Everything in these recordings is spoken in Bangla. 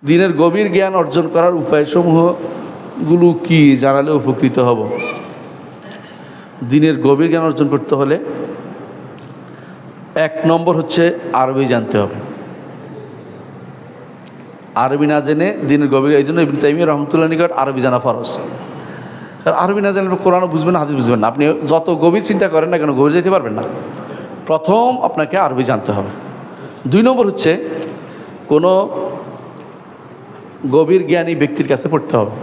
দিনের গভীর জ্ঞান অর্জন করার উপায়সমূহগুলো কি জানালে উপকৃত হব? দিনের গভীর জ্ঞান অর্জন করতে হলে 1 নম্বর হচ্ছে আরবি জানতে হবে। আরবি না জেনে দিনের গভীর, এই জন্য ইবনে তাইমিয়া রাহমাতুল্লাহ নিকট আরবি জানা ফরজ। কারণ আরবি না জানলে কোরআনও বুঝবেন না, হাদিস বুঝবেন না। আপনি যত গভীর চিন্তা করেন না কেন, গভীর যেতে পারবেন না। প্রথম আপনাকে আরবি জানতে হবে। 2 নম্বর হচ্ছে কোনো গভীর জ্ঞানী ব্যক্তির কাছে পড়তে হবে।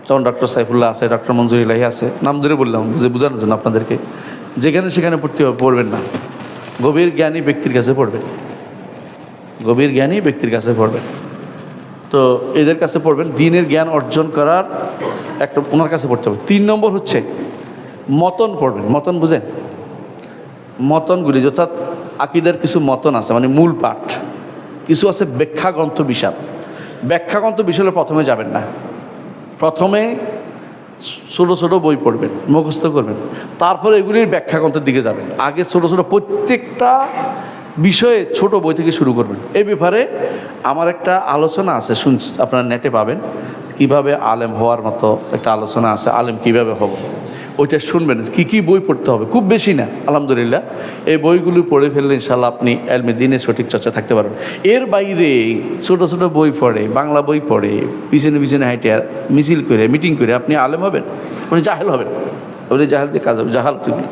যেমন ডক্টর সাইফুল্লাহ আছে, ডক্টর মঞ্জুর ইলাহি আছে, নাম ধরে বললাম বোঝানোর জন্য আপনাদেরকে। যেখানে সেখানে পড়বেন না, গভীর জ্ঞানী ব্যক্তির কাছে পড়বেন। গভীর জ্ঞানী ব্যক্তির কাছে পড়বেন। তো এদের কাছে পড়বেন, দিনের জ্ঞান অর্জন করার একটা ওনার কাছে পড়তে হবে। 3 নম্বর হচ্ছে মতন পড়বেন। মতন বুঝেন? মতনগুলি অর্থাৎ আকিদার কিছু মতন আছে, মানে মূল পাঠ। কিছু আছে ব্যাখ্যা গ্রন্থ বিশাল। ব্যাখ্যা গ্রন্থ বিশালে প্রথমে যাবেন না। প্রথমে ছোটো ছোটো বই পড়বেন, মুখস্থ করবেন, তারপরে এগুলির ব্যাখ্যা গ্রন্থের দিকে যাবেন। আগে ছোটো ছোটো প্রত্যেকটা বিষয়ে ছোট বই থেকে শুরু করবেন। এই ব্যাপারে আমার একটা আলোচনা আছে, আপনারা নেটে পাবেন। কিভাবে আলেম হওয়ার মতো একটা আলোচনা আছে, আলেম কিভাবে হব, ওইটা শুনবেন। কি কি বই পড়তে হবে, খুব বেশি না, আলহামদুলিল্লাহ। এই বইগুলো পড়ে ফেললে ইনশাল্লাহ আপনি এলমে দিনের সঠিক চর্চা থাকতে পারবেন। এর বাইরে ছোট ছোট বই পড়ে, বাংলা বই পড়ে, পিছনে পিছনে হাইটে মিছিল করে, মিটিং করে আপনি আলেম হবেন, আপনি জাহেল হবেন। আপনি জাহেল দিয়ে কাজ হবে, জাহাল তুমি।